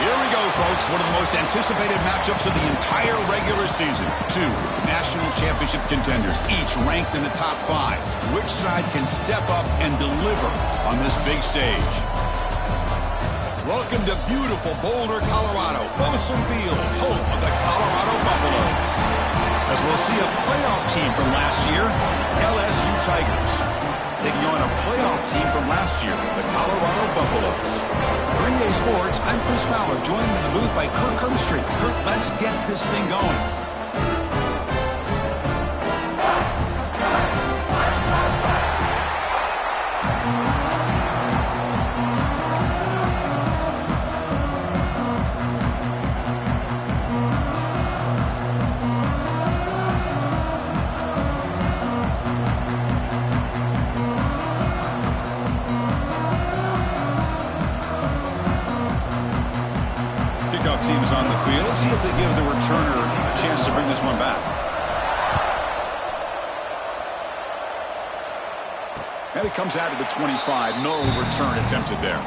Here we go, folks. One of the most anticipated matchups of the entire regular season. Two national championship contenders, each ranked in the top 5. Which side can step up and deliver on this big stage? Welcome to beautiful Boulder, Colorado. Folsom Field, home of the Colorado Buffaloes. As we'll see a playoff team from last year, LSU Tigers, taking on a playoff team from last year, the Colorado Buffaloes. Green Day Sports, I'm Chris Fowler, joined in the booth by Kirk Herbstreit. Kirk, let's get this thing going. Teams on the field. Let's see if they give the returner a chance to bring this one back. And it comes out of the 25. No return attempted there.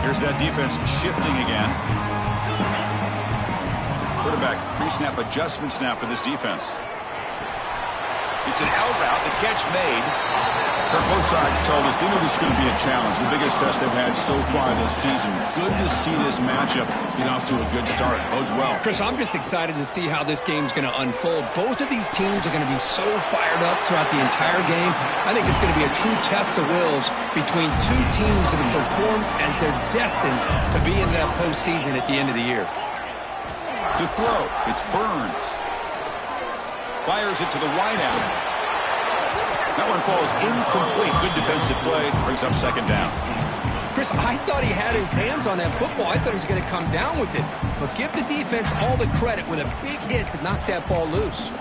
Here's that defense shifting again. Quarterback pre-snap adjustment snap for this defense. It's an out route. The catch made. Kirk, both sides told us they knew this was going to be a challenge. The biggest test they've had so far this season. Good to see this matchup get off to a good start. Bodes well. Chris, I'm just excited to see how this game's going to unfold. Both of these teams are going to be so fired up throughout the entire game. I think it's going to be a true test of wills between two teams that have performed as they're destined to be in that postseason at the end of the year. To throw, it's Burns. Fires it to the wideout. That one falls incomplete. Good defensive play. Brings up second down. Chris, I thought he had his hands on that football. I thought he was going to come down with it. But give the defense all the credit with a big hit to knock that ball loose.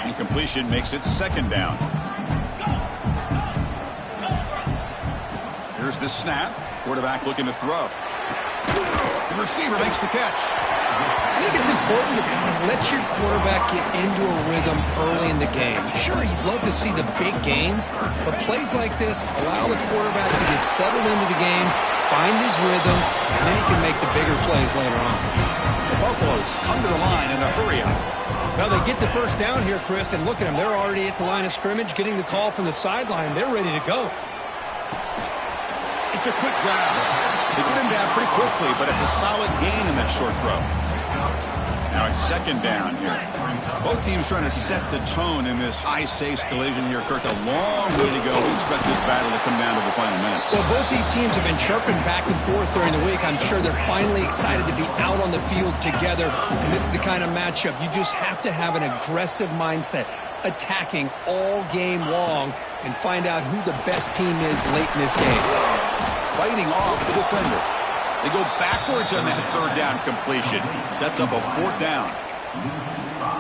Incompletion makes it second down. Here's the snap. Quarterback looking to throw. The receiver makes the catch. I think it's important to kind of let your quarterback get into a rhythm early in the game. Sure, you'd love to see the big gains, but plays like this allow the quarterback to get settled into the game, find his rhythm, and then he can make the bigger plays later on. The Buffaloes come to the line in the hurry-up. Well, they get the first down here, Chris, and look at them. They're already at the line of scrimmage, getting the call from the sideline. They're ready to go. It's a quick grab. They get him down pretty quickly, but it's a solid gain in that short throw. Now it's second down here. Both teams trying to set the tone in this high-stakes collision here. Kirk, a long way to go. We expect this battle to come down to the final minutes. Well, both these teams have been chirping back and forth during the week. I'm sure they're finally excited to be out on the field together. And this is the kind of matchup you just have to have an aggressive mindset, attacking all game long, and find out who the best team is late in this game. Fighting off the defender. They go backwards on that third down completion. Sets up a fourth down.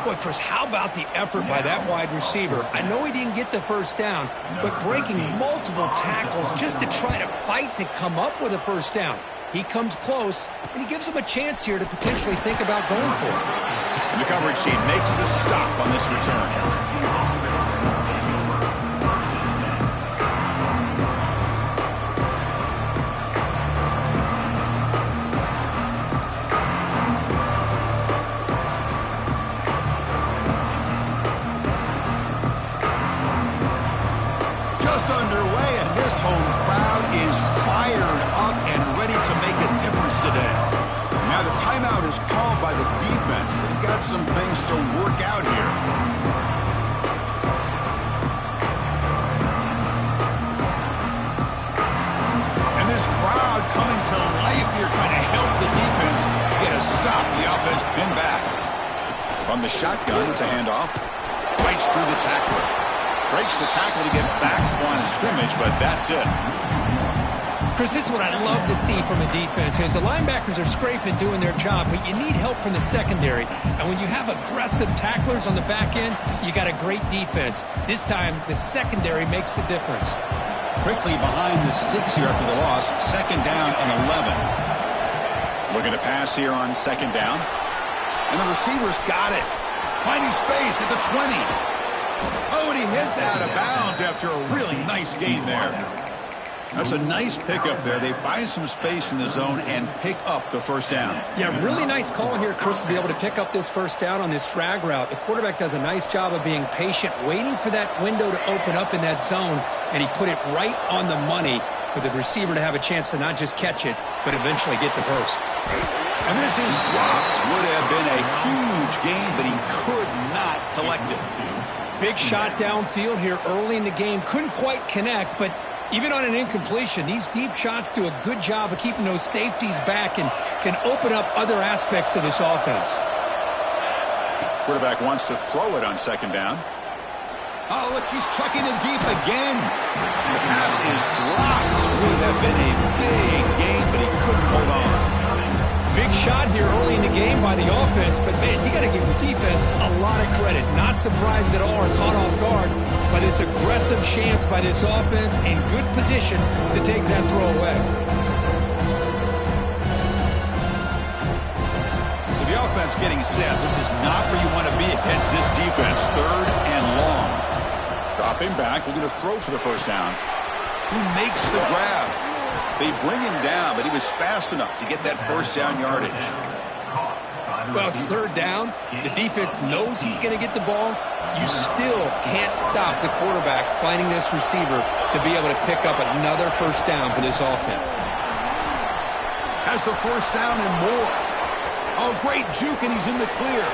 Boy, Chris, how about the effort by that wide receiver? I know he didn't get the first down, but breaking multiple tackles just to try to fight to come up with a first down. He comes close, and he gives him a chance here to potentially think about going for it. And the coverage team makes the stop on this return. Just underway, and this home crowd is fired up and ready to make a difference today. Now the timeout is called by the defense. They've got some things to work out here. And this crowd coming to life here, trying to help the defense get a stop. The offense pinned back. From the shotgun, it's a handoff. Right through the tackler. Breaks the tackle to get back to the line of scrimmage, but that's it. Chris, this is what I love to see from a defense is the linebackers are scraping, doing their job, but you need help from the secondary. And when you have aggressive tacklers on the back end, you got a great defense. This time, the secondary makes the difference. Quickly behind the sticks here after the loss. 2nd down and 11. Looking to pass here on 2nd down. And the receivers got it. Finding space at the 20. Oh, and he hits out of bounds after a really nice gain there. That's a nice pickup there. They find some space in the zone and pick up the 1st down. Yeah, really nice call here, Chris, to be able to pick up this 1st down on this drag route. The quarterback does a nice job of being patient, waiting for that window to open up in that zone, and he put it right on the money for the receiver to have a chance to not just catch it, but eventually get the first. And this is dropped. Would have been a huge gain, but he could not collect it. Big shot downfield here early in the game. Couldn't quite connect, but even on an incompletion, these deep shots do a good job of keeping those safeties back and can open up other aspects of this offense. Quarterback wants to throw it on 2nd down. Oh, look, he's chucking it deep again. And the pass is dropped. Would have been a big gain, but he couldn't hold on. Big shot here early in the game by the offense, but, man, you got to give the defense a lot of credit. Not surprised at all or caught off guard by this aggressive chance by this offense in good position to take that throw away. So the offense getting set. This is not where you want to be against this defense. 3rd and long. Dropping back, looking to throw for the 1st down. Who makes the grab? They bring him down, but he was fast enough to get that 1st down yardage. Well, it's 3rd down. The defense knows he's going to get the ball. You still can't stop the quarterback finding this receiver to be able to pick up another 1st down for this offense. Has the 1st down and more. Oh, great juke, and he's in the clear.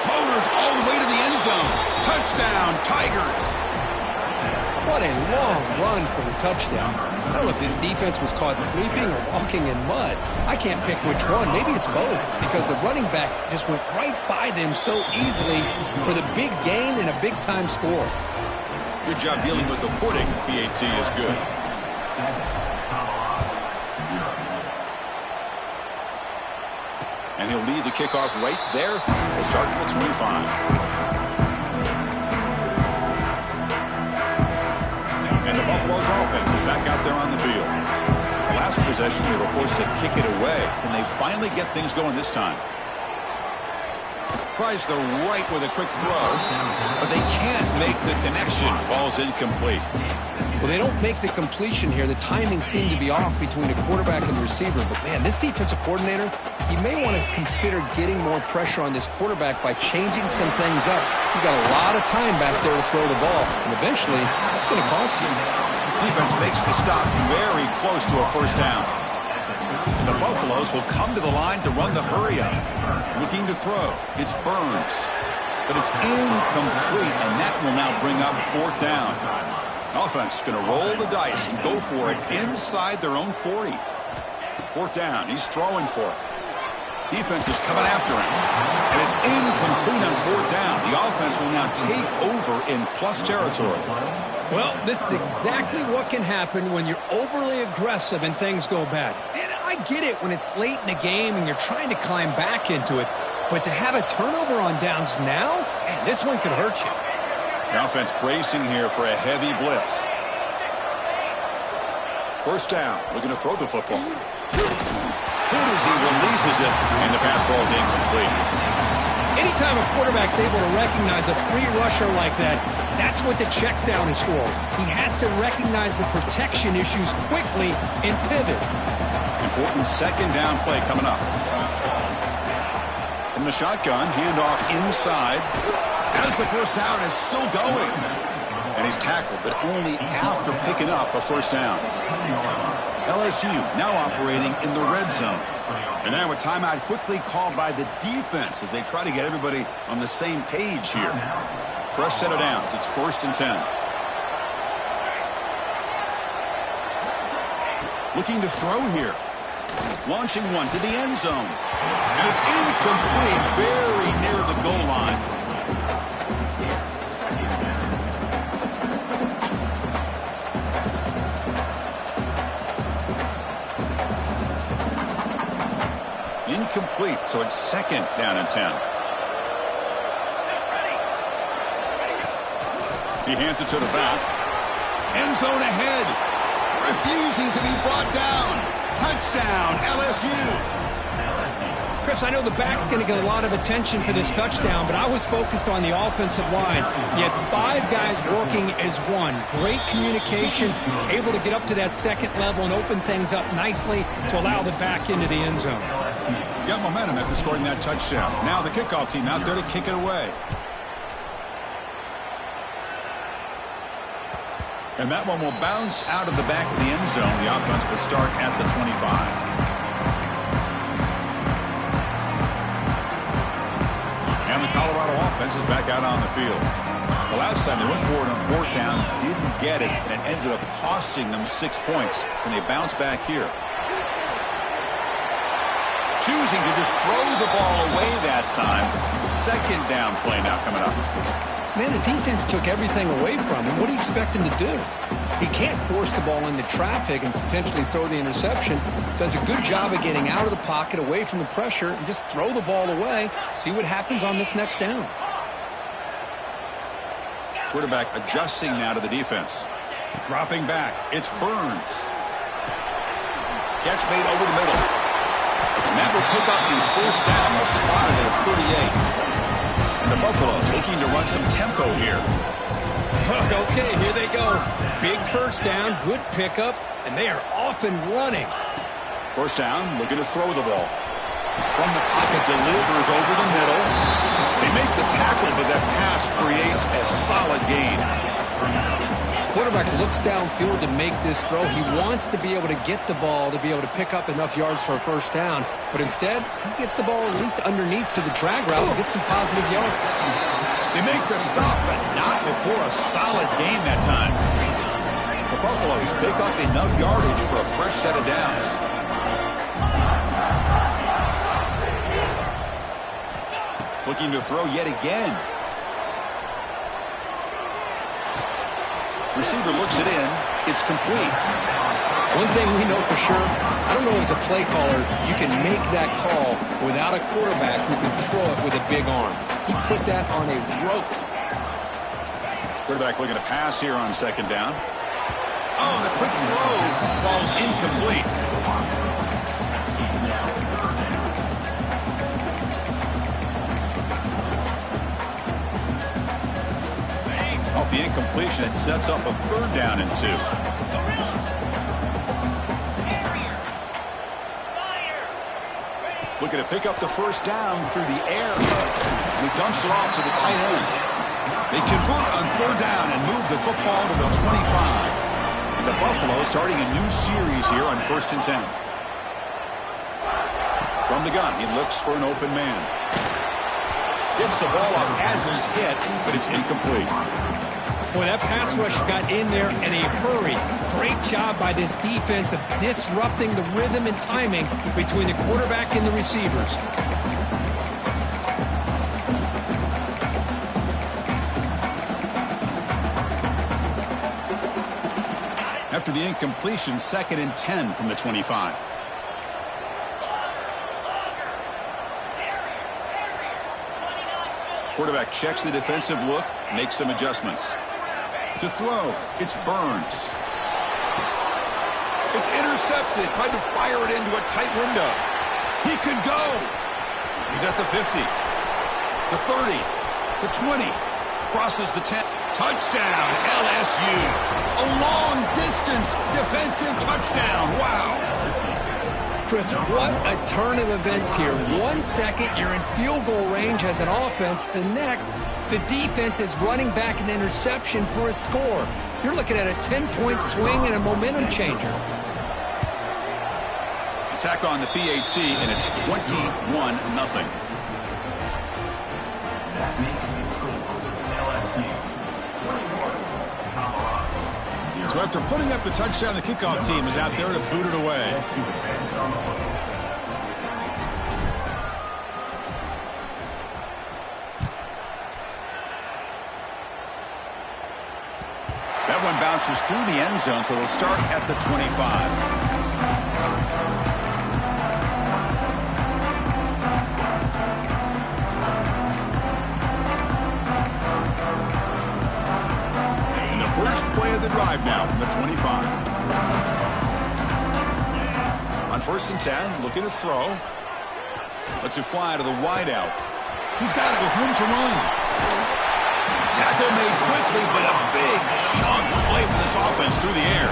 Motors all the way to the end zone. Touchdown, Tigers. What a long run for the touchdown. I don't know if this defense was caught sleeping or walking in mud. I can't pick which one. Maybe it's both because the running back just went right by them so easily for the big gain and a big-time score. Good job dealing with the footing. PAT is good. And he'll lead the kickoff right there. We'll start at the 25. And the Buffalo's offense is back out there on the field. The last possession, they were forced to kick it away. Can they finally get things going this time? Tries the right with a quick throw, but they can't make the connection. Ball's incomplete. Well, they don't make the completion here. The timing seemed to be off between the quarterback and the receiver. But, man, this defensive coordinator, he may want to consider getting more pressure on this quarterback by changing some things up. He's got a lot of time back there to throw the ball, and eventually that's going to cost you. Defense makes the stop very close to a 1st down. And the Buffaloes will come to the line to run the hurry up. Looking to throw. It's Burns. But it's incomplete, and that will now bring up 4th down. Offense going to roll the dice and go for it inside their own 40. 4th down. He's throwing for it. Defense is coming after him. And it's incomplete on 4th down. The offense will now take over in plus territory. Well, this is exactly what can happen when you're overly aggressive and things go bad. And I get it when it's late in the game and you're trying to climb back into it. But to have a turnover on downs now, man, this one could hurt you. The offense bracing here for a heavy blitz. 1st down, looking to throw the football. Good as he releases it, and the pass ball is incomplete. Anytime a quarterback's able to recognize a free rusher like that, that's what the check down is for. He has to recognize the protection issues quickly and pivot. Important 2nd down play coming up. From the shotgun, handoff inside. As the 1st down is still going. And he's tackled, but only after picking up a 1st down. LSU now operating in the red zone. And now a timeout quickly called by the defense as they try to get everybody on the same page here. Fresh set of downs. It's 1st and 10. Looking to throw here. Launching one to the end zone. And it's incomplete, very near the goal line. Incomplete, so it's 2nd down and 10. He hands it to the back. End zone ahead. Refusing to be brought down. Touchdown, LSU. Chris, I know the back's going to get a lot of attention for this touchdown, but I was focused on the offensive line. You had 5 guys working as one. Great communication, able to get up to that 2nd level and open things up nicely to allow the back into the end zone. Got momentum after scoring that touchdown. Now the kickoff team out there to kick it away. And that one will bounce out of the back of the end zone. The offense will start at the 25. And the Colorado offense is back out on the field. The last time they went for it on 4th down, didn't get it, and it ended up costing them 6 points. And they bounce back here. Choosing to just throw the ball away that time. 2nd down play now coming up. Man, the defense took everything away from him. What do you expect him to do? He can't force the ball into traffic and potentially throw the interception. Does a good job of getting out of the pocket, away from the pressure, and just throw the ball away. See what happens on this next down. Quarterback adjusting now to the defense. Dropping back. It's Burns. Catch made over the middle. And that will pick up the 1st down. They'll spot it at 38. The Buffaloes looking to run some tempo here. Okay, here they go. Big 1st down, good pickup, and they are off and running. 1st down, looking to throw the ball. From the pocket, delivers over the middle. They make the tackle, but that pass creates a solid gain. Quarterback looks downfield to make this throw. He wants to be able to get the ball to be able to pick up enough yards for a 1st down. But instead, he gets the ball at least underneath to the drag route and gets some positive yards. They make the stop, but not before a solid gain that time. The Buffaloes pick up enough yardage for a fresh set of downs. Looking to throw yet again. Receiver looks it in. It's complete. One thing we know for sure, I don't know as a play caller, you can make that call without a quarterback who can throw it with a big arm. He put that on a rope. Quarterback looking to pass here on 2nd down. Oh, the quick throw falls incomplete. Off the incompletion, it sets up a 3rd down and 2. Looking to pick up the 1st down through the air. He dumps it off to the tight end. They convert on 3rd down and move the football to the 25. And the Buffaloes starting a new series here on 1st and 10. From the gun, he looks for an open man. Gets the ball up as he's hit, but it's incomplete. Boy, that pass rush got in there in a hurry. Great job by this defense of disrupting the rhythm and timing between the quarterback and the receivers. After the incompletion, 2nd and 10 from the 25. Quarterback checks the defensive look, makes some adjustments. To throw, it's Burns. It's intercepted. Tried to fire it into a tight window. He could go. He's at the 50. The 30. The 20. Crosses the 10. Touchdown, LSU. A long-distance defensive touchdown. Wow. Chris, what a turn of events here. 1 second, you're in field goal range as an offense. The next, the defense is running back an interception for a score. You're looking at a 10-point swing and a momentum changer. Attack on the PAT, and it's 21-0. So after putting up the touchdown, the kickoff team is out there to boot it away. That one bounces through the end zone, so they'll start at the 25. drive now from the 25. On 1st and 10, looking to throw. Lets it fly to the wideout. He's got it with room to run. Tackle made quickly, but a big chunk play for this offense through the air.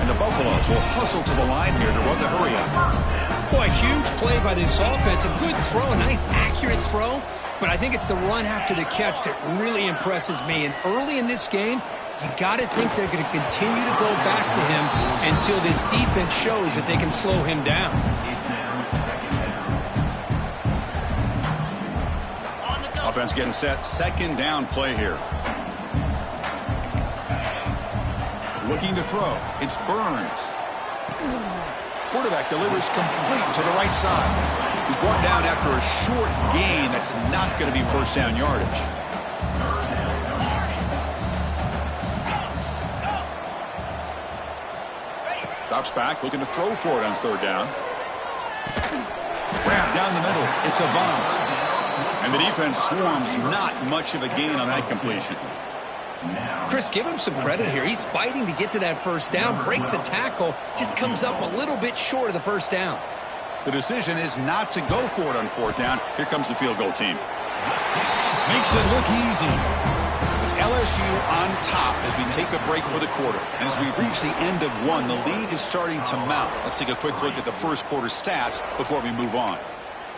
And the Buffaloes will hustle to the line here to run the hurry-up. Boy, huge play by this offense. A good throw, a nice, accurate throw. But I think it's the run after the catch that really impresses me. And early in this game, you got to think they're going to continue to go back to him until this defense shows that they can slow him down. Offense getting set. 2nd down play here. Looking to throw. It's Burns. Quarterback delivers complete to the right side. He's brought down after a short gain. That's not going to be 1st down yardage. Drops back, looking to throw for it on 3rd down. Grab down the middle. It's Avant. And the defense swarms. Not much of a gain on that completion. Chris, give him some credit here. He's fighting to get to that 1st down, breaks the tackle, just comes up a little bit short of the 1st down. The decision is not to go for it on 4th down. Here comes the field goal team. Makes it look easy. It's LSU on top as we take a break for the quarter. And as we reach the end of one, the lead is starting to mount. Let's take a quick look at the 1st quarter stats before we move on.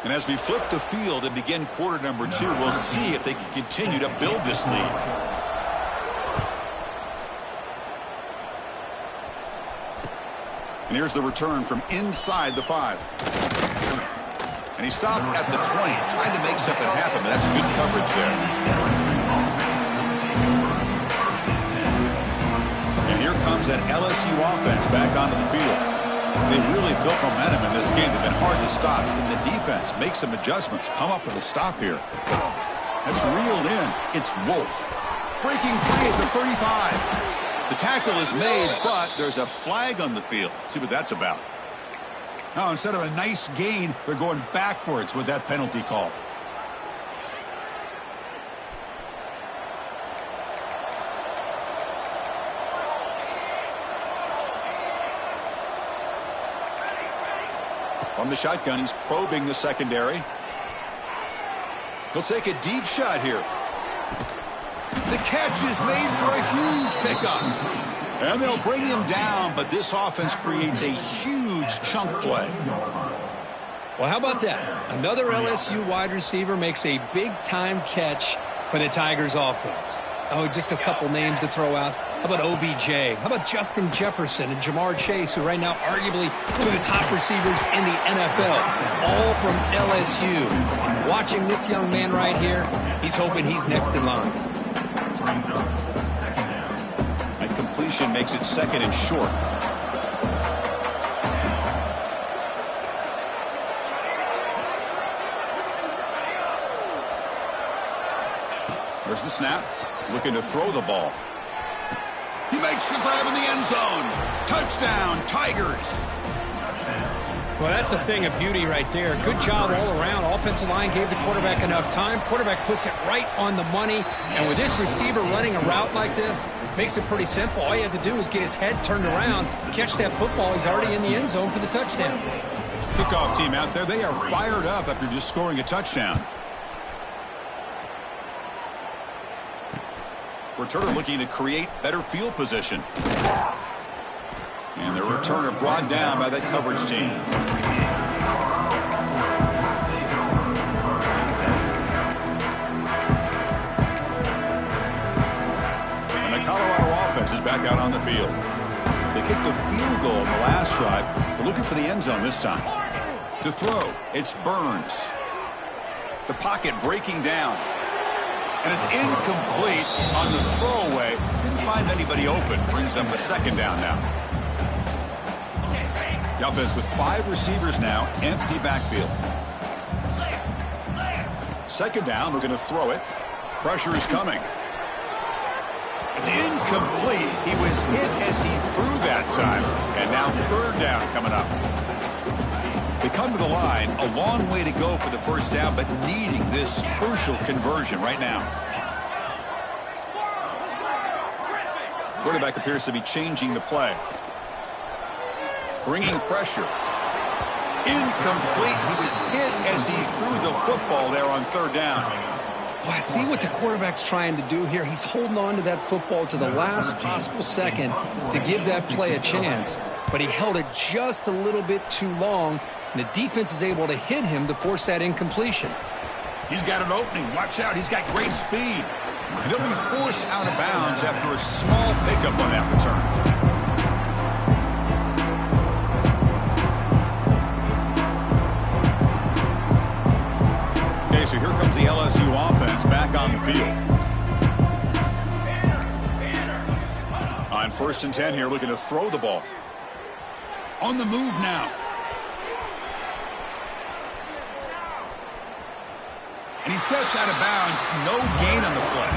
And as we flip the field and begin quarter number 2, we'll see if they can continue to build this lead. And here's the return from inside the 5. And he stopped at the 20, trying to make something happen, but that's good coverage there. And here comes that LSU offense back onto the field. They really built momentum in this game. They've been hard to stop. Can the defense make some adjustments, come up with a stop here? That's reeled in. It's Wolf. Breaking free at the 35. The tackle is made, but there's a flag on the field. See what that's about. Now, instead of a nice gain, they're going backwards with that penalty call. From the shotgun, he's probing the secondary. He'll take a deep shot here. The catch is made for a huge pickup. And they'll bring him down, but this offense creates a huge chunk play. Well, how about that? Another LSU wide receiver makes a big-time catch for the Tigers offense. Oh, just a couple names to throw out. How about OBJ? How about Justin Jefferson and Jamar Chase, who right now arguably two of the top receivers in the NFL, all from LSU. And watching this young man right here, he's hoping he's next in line. And completion makes it 2nd and short. There's the snap. Looking to throw the ball. He makes the grab in the end zone. Touchdown, Tigers. Well, that's a thing of beauty right there. Good job all around. Offensive line gave the quarterback enough time. Quarterback puts it right on the money. And with this receiver running a route like this, makes it pretty simple. All you have to do is get his head turned around, catch that football. He's already in the end zone for the touchdown. Kickoff team out there. They are fired up after just scoring a touchdown. Returner looking to create better field position. And the returner brought down by that coverage team. And the Colorado offense is back out on the field. They kicked a field goal in the last drive. They're looking for the end zone this time. To throw, it's Burns. The pocket breaking down. And it's incomplete on the throwaway. Didn't find anybody open. Brings up a 2nd down now. The offense with 5 receivers now. Empty backfield. 2nd down. We're going to throw it. Pressure is coming. It's incomplete. He was hit as he threw that time. And now 3rd down coming up. They come to the line, a long way to go for the 1st down, but needing this crucial conversion right now. Quarterback appears to be changing the play. Bringing pressure. Incomplete. He was hit as he threw the football there on third down. Well, I see what the quarterback's trying to do here. He's holding on to that football to the last possible second to give that play a chance. But he held it just a little bit too long, and the defense is able to hit him to force that incompletion. He's got an opening. Watch out. He's got great speed. And he'll be forced out of bounds after a small pickup on that return. So here comes the LSU offense back on the field. On 1st and 10 here, looking to throw the ball. On the move now. And he steps out of bounds. No gain on the play.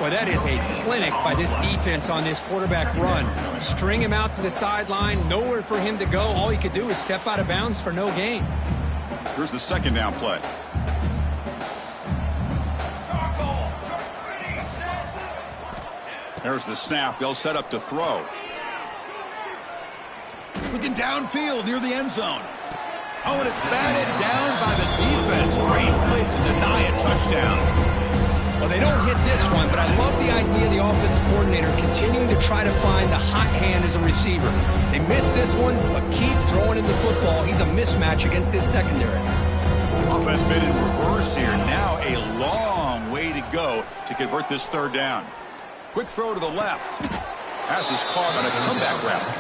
Well, that is a clinic by this defense on this quarterback run. String him out to the sideline. Nowhere for him to go. All he could do is step out of bounds for no gain. Here's the 2nd down play. There's the snap. They'll set up to throw. Looking downfield near the end zone. Oh, and it's batted down by the defense. Great play to deny a touchdown. Well, they don't hit this one, but I love the idea of the offensive coordinator continuing to try to find the hot hand as a receiver. They missed this one, but keep throwing him the football. He's a mismatch against this secondary. Offense been in reverse here. Now a long way to go to convert this 3rd down. Quick throw to the left. Pass is caught on a comeback route.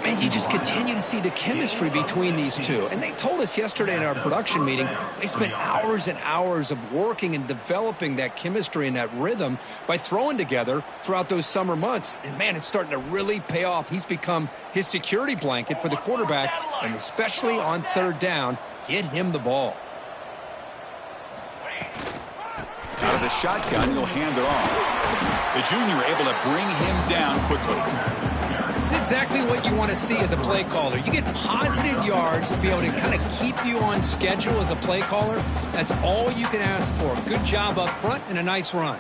And you just continue to see the chemistry between these two. And they told us yesterday in our production meeting, they spent hours and hours of working and developing that chemistry and that rhythm by throwing together throughout those summer months. And, man, it's starting to really pay off. He's become his security blanket for the quarterback, and especially on 3rd down, get him the ball. Out of the shotgun, he'll hand it off. The junior able to bring him down quickly. It's exactly what you want to see as a play caller. You get positive yards to be able to kind of keep you on schedule as a play caller. That's all you can ask for. Good job up front and a nice run.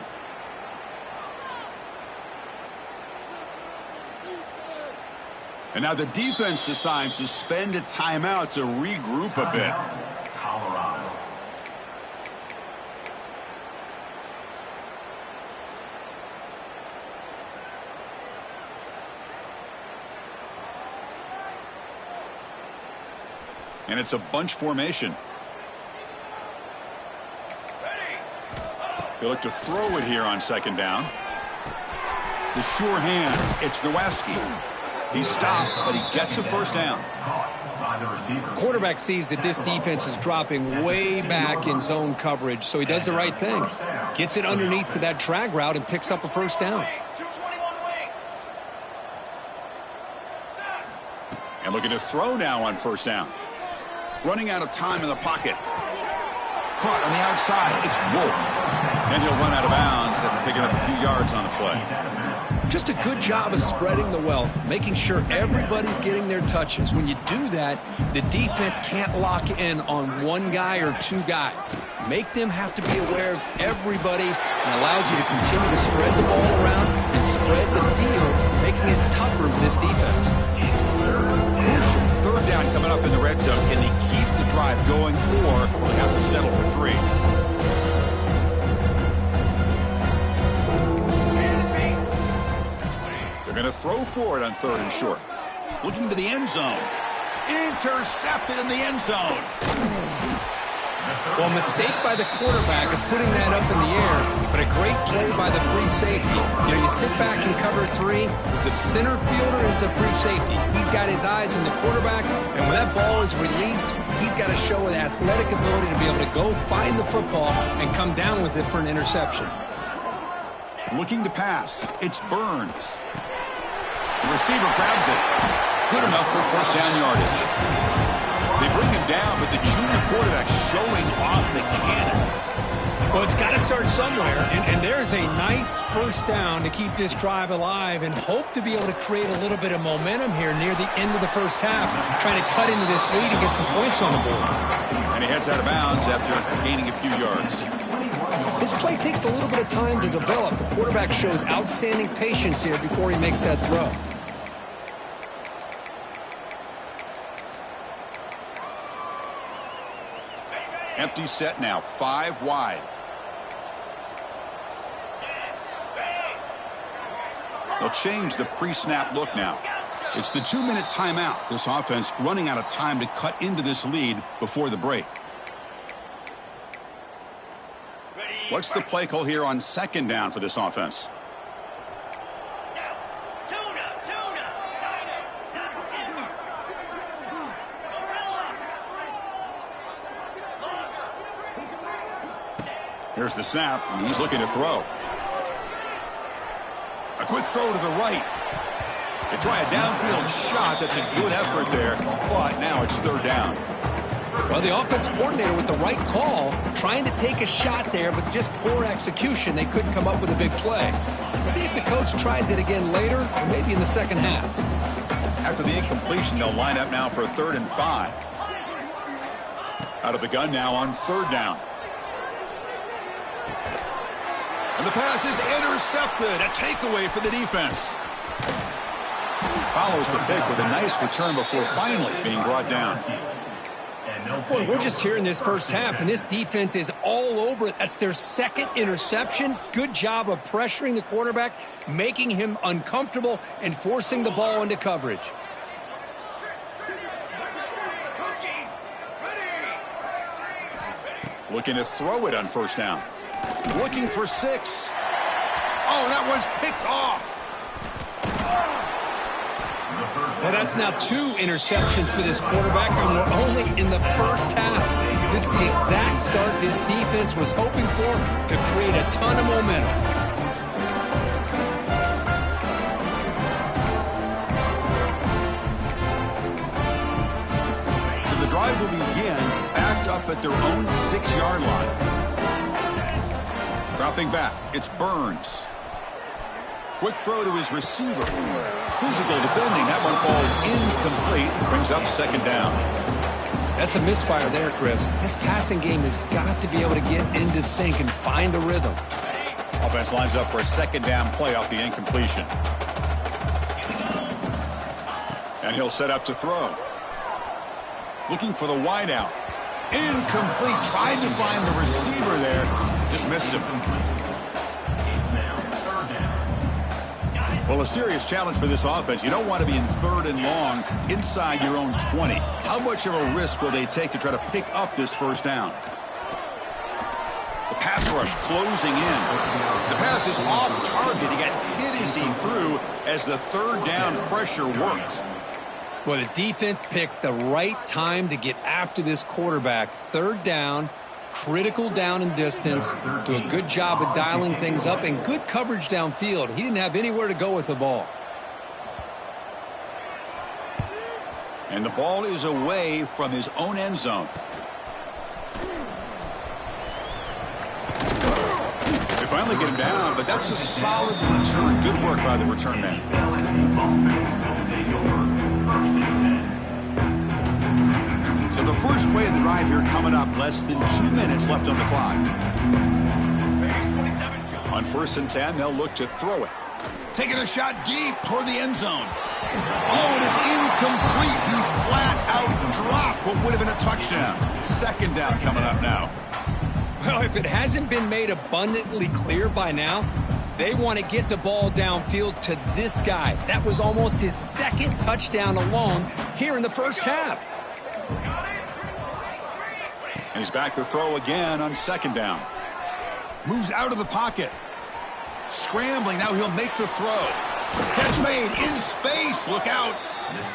And now the defense decides to spend a timeout to regroup a bit. And it's a bunch formation. They look to throw it here on 2nd down. The sure hands. It's Nowinski. He's stopped, but he gets a 1st down. Quarterback sees that this defense is dropping way back in zone coverage, so he does the right thing. Gets it underneath to that drag route and picks up a 1st down. And looking to throw now on 1st down. Running out of time in the pocket. Caught on the outside. It's Wolf. And he'll run out of bounds after picking up a few yards on the play. Just a good job of spreading the wealth, making sure everybody's getting their touches. When you do that, the defense can't lock in on one guy or two guys. Make them have to be aware of everybody, and allows you to continue to spread the ball around and spread the field, making it tougher for this defense. Crucial 3rd down coming up in the red zone. Can they keep the drive going, or will they have to settle for 3? They're going to throw for it on 3rd and short. Looking to the end zone. Intercepted in the end zone. Well, mistake by the quarterback of putting that up in the air, but a great play by the free safety. You know, you sit back and cover 3. The center fielder is the free safety. He's got his eyes on the quarterback, and when that ball is released, he's got to show an athletic ability to be able to go find the football and come down with it for an interception. Looking to pass. It's Burns. The receiver grabs it. Good enough for 1st down yardage. They bring him down, but the junior quarterback showing off the cannon. Well, it's got to start somewhere, and there's a nice 1st down to keep this drive alive and hope to be able to create a little bit of momentum here near the end of the 1st half, trying to cut into this lead and get some points on the board. And he heads out of bounds after gaining a few yards. This play takes a little bit of time to develop. The quarterback shows outstanding patience here before he makes that throw. Empty set now, 5 wide. They'll change the pre-snap look now. It's the 2-minute timeout. This offense running out of time to cut into this lead before the break. What's the play call here on 2nd down for this offense? Here's the snap, and he's looking to throw. A quick throw to the right. They try a downfield shot. That's a good effort there, but now it's 3rd down. Well, the offense coordinator with the right call, trying to take a shot there, but just poor execution. They couldn't come up with a big play. Let's see if the coach tries it again later, or maybe in the second half. After the incompletion, they'll line up now for a 3rd and 5. Out of the gun now on 3rd down. And the pass is intercepted. A takeaway for the defense. Follows the pick with a nice return before finally being brought down. Boy, we're just here in this first half, and this defense is all over it. That's their 2nd interception. Good job of pressuring the quarterback, making him uncomfortable, and forcing the ball into coverage. Looking to throw it on 1st down. Looking for 6. Oh, that one's picked off. Well, that's now 2 interceptions for this quarterback, and we're only in the first half. This is the exact start this defense was hoping for to create a ton of momentum. So the drive will begin backed up at their own 6-yard line. Dropping back, it's Burns. Quick throw to his receiver. Physical defending. That one falls incomplete. Brings up 2nd down. That's a misfire there, Chris. This passing game has got to be able to get into sync and find a rhythm. Offense lines up for a 2nd down play off the incompletion. And he'll set up to throw. Looking for the wideout. Incomplete. Tried to find the receiver there. Just missed him. Well, a serious challenge for this offense. You don't want to be in 3rd and long inside your own 20. How much of a risk will they take to try to pick up this 1st down? The pass rush closing in. The pass is off target. He got hit as he threw as the 3rd down pressure worked. Well, the defense picks the right time to get after this quarterback. 3rd down. Critical down and distance, do a good job of dialing things up, and good coverage downfield. He didn't have anywhere to go with the ball. And the ball is away from his own end zone. They finally get him down, but that's a solid return. Good work by the return man. So the first play of the drive here coming up, less than 2 minutes left on the clock. On 1st and 10, they'll look to throw it. Taking a shot deep toward the end zone. Oh, and it's incomplete. He flat out dropped what would have been a touchdown. 2nd down coming up now. Well, if it hasn't been made abundantly clear by now, they want to get the ball downfield to this guy. That was almost his 2nd touchdown alone here in the first half. And he's back to throw again on 2nd down. Moves out of the pocket. Scrambling. Now he'll make the throw. Catch made in space. Look out.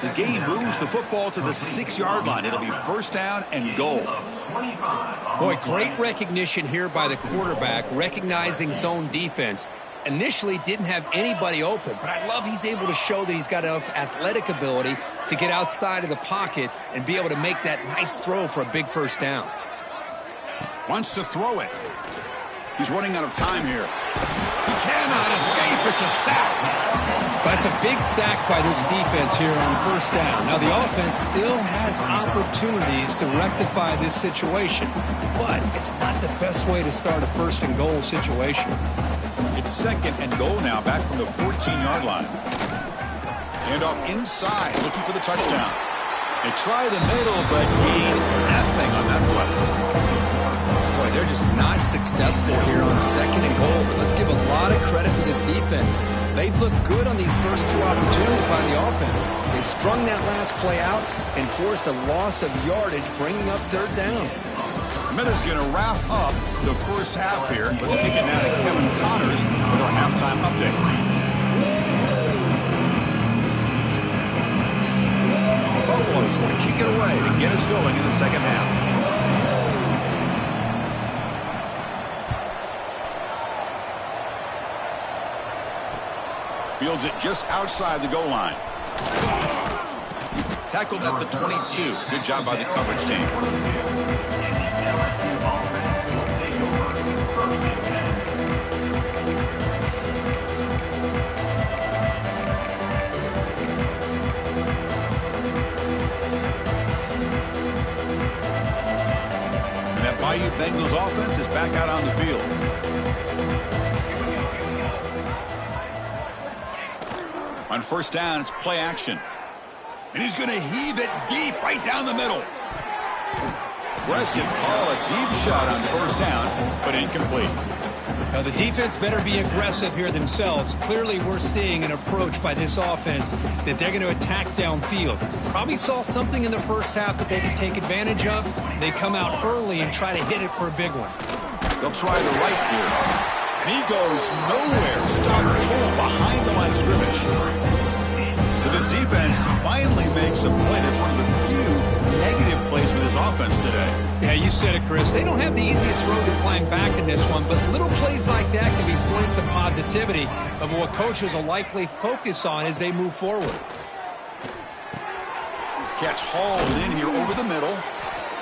The game moves the football to the 6-yard line. It'll be 1st down and goal. Boy, great recognition here by the quarterback, recognizing zone defense. Initially didn't have anybody open, but I love he's able to show that he's got enough athletic ability to get outside of the pocket and be able to make that nice throw for a big 1st down. Wants to throw it. He's running out of time here. He cannot escape. It's a sack. That's a big sack by this defense here on first down. Now, the offense still has opportunities to rectify this situation, but it's not the best way to start a first-and-goal situation. It's second and goal now, back from the 14-yard line. Hand off inside, looking for the touchdown. They try the middle, but gain nothing on that play. Boy, they're just not successful here on second and goal, but let's give a lot of credit to this defense. They've looked good on these first two opportunities by the offense. They strung that last play out and forced a loss of yardage, bringing up third down. Miller's going to wrap up the first half here. Let's kick it now to Kevin Connors with our halftime update. Buffalo's going to kick it away to get us going in the second half. Fields it just outside the goal line. Tackled at the 22. Good job by the coverage team. And that Bayou Bengals offense is back out on the field. On first down, it's play action. And he's going to heave it deep right down the middle. Aggressive call, a deep shot on first down, but incomplete. Now, the defense better be aggressive here themselves. Clearly, we're seeing an approach by this offense that they're going to attack downfield. Probably saw something in the first half that they could take advantage of. They come out early and try to hit it for a big one. They'll try the right here. And he goes nowhere. Stopped cold behind the line of scrimmage. So this defense finally makes a play. That's one of the few negative plays for this offense today. Yeah, you said it, Chris. They don't have the easiest road to climb back in this one, but little plays like that can be points of positivity of what coaches will likely focus on as they move forward. Catch hauled in here over the middle.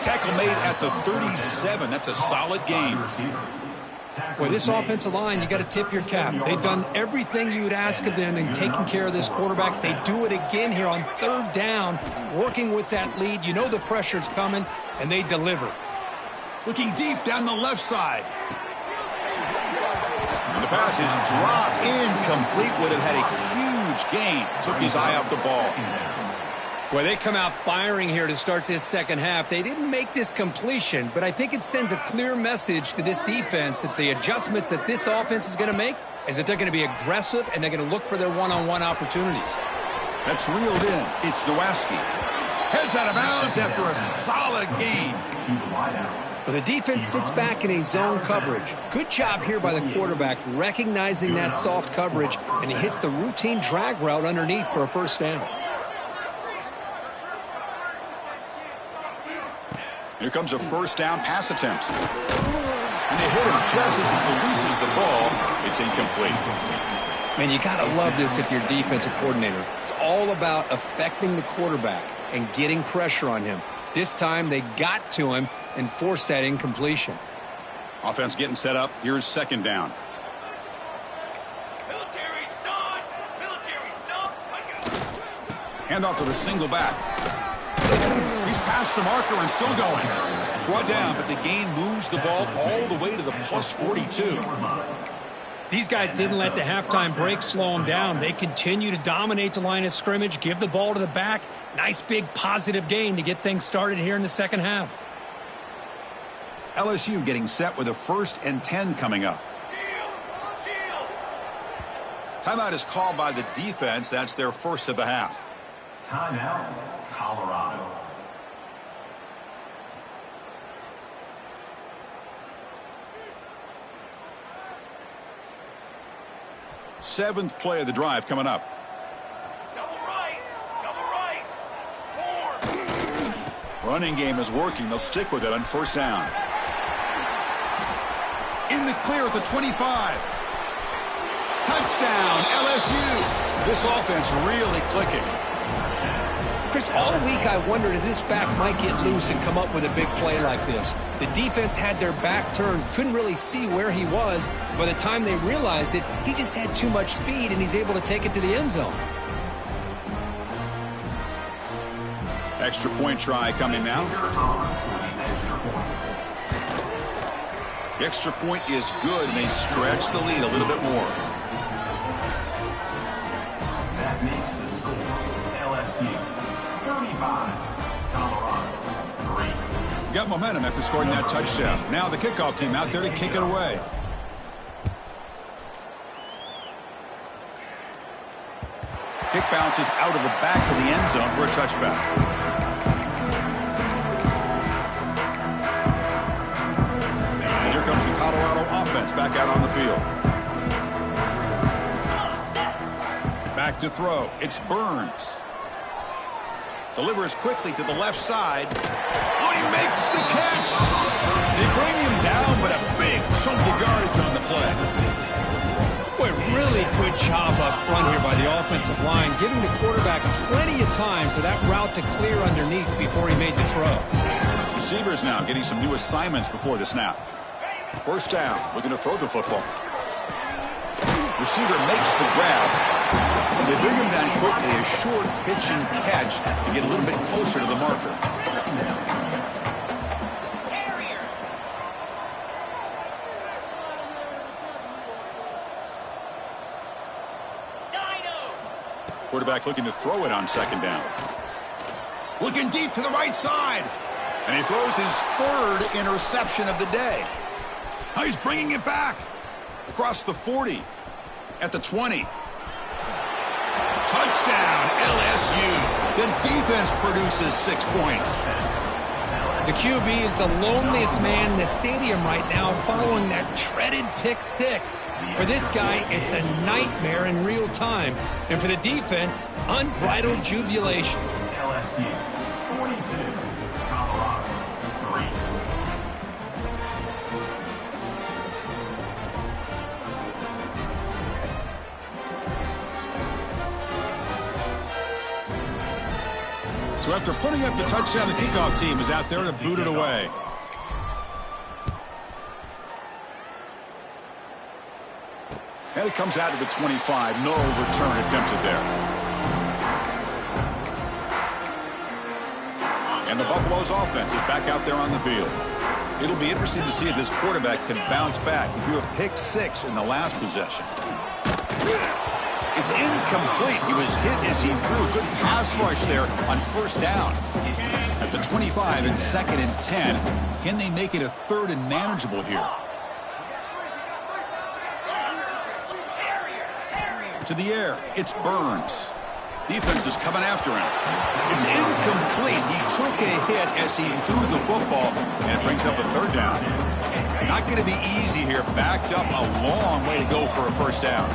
Tackle made at the 37. That's a solid gain. Boy, this offensive line, you got to tip your cap. They've done everything you would ask of them in taking care of this quarterback. They do it again here on third down, working with that lead. You know the pressure's coming, and they deliver. Looking deep down the left side. And the pass is dropped. Incomplete. Would have had a huge gain. Took his eye off the ball. Well, they come out firing here to start this second half. They didn't make this completion, but I think it sends a clear message to this defense that the adjustments that this offense is going to make is that they're going to be aggressive and they're going to look for their one-on-one opportunities. That's reeled in. It's Nowakowski. Heads out of bounds after a solid gain. Well, the defense sits back in a zone coverage. Good job here by the quarterback recognizing that soft coverage, and he hits the routine drag route underneath for a first down. Here comes a first down pass attempt. And they hit him just as he releases the ball. It's incomplete. Man, you got to love this if you're defensive coordinator. It's all about affecting the quarterback and getting pressure on him. This time they got to him and forced that incompletion. Offense getting set up. Here's second down. Military stunt! Military stunt! Hand off to the single back. He's past the marker and still going. Brought down, but the gain moves the ball all the way to the plus 42. These guys didn't let the halftime break slow them down. They continue to dominate the line of scrimmage, give the ball to the back. Nice big positive gain to get things started here in the second half. LSU getting set with a 1st and 10 coming up. Timeout is called by the defense. That's their first of the half. Timeout, Colorado. Seventh play of the drive coming up. Double right. Four. Running game is working. They'll stick with it on first down. In the clear at the 25. Touchdown, LSU. This offense really clicking. Chris, all week I wondered if this back might get loose and come up with a big play like this. The defense had their back turned, couldn't really see where he was. By the time they realized it, he just had too much speed, and he's able to take it to the end zone. Extra point try coming now. The extra point is good, and they stretch the lead a little bit more. That makes the score LSU 35, Colorado 3. Got momentum after scoring that touchdown. Now the kickoff team out there to kick it away. Kick bounces out of the back of the end zone for a touchback. And here comes the Colorado offense back out on the field. Back to throw. It's Burns. Delivers quickly to the left side. Oh, he makes the catch. They bring him down, but a big chunk of yardage on the play. Boy, really good job up front here by the offensive line, giving the quarterback plenty of time for that route to clear underneath before he made the throw. Receivers now getting some new assignments before the snap. First down, looking to throw the football. Receiver makes the grab. They bring him down quickly, a short pitch and catch to get a little bit closer to the marker. Quarterback looking to throw it on second down. Looking deep to the right side. And he throws his third interception of the day. Now he's bringing it back. Across the 40. At the 20. Touchdown, LSU. The defense produces 6 points. The QB is the loneliest man in the stadium right now following that dreaded pick six. For this guy, it's a nightmare in real time. And for the defense, unbridled jubilation. LSU 42, Colorado 3. So after putting up the touchdown, the kickoff team is out there to boot it away. And it comes out to the 25. No return attempted there. And the Buffalo's offense is back out there on the field. It'll be interesting to see if this quarterback can bounce back. He threw a pick six in the last possession. It's incomplete. He was hit as he threw a good pass rush there on first down. At the 25 and 2nd and 10, can they make it a 3rd and manageable here? To the air, it's Burns. Defense is coming after him. It's incomplete. He took a hit as he threw the football, and it brings up a 3rd down. Not going to be easy here. Backed up a long way to go for a first down.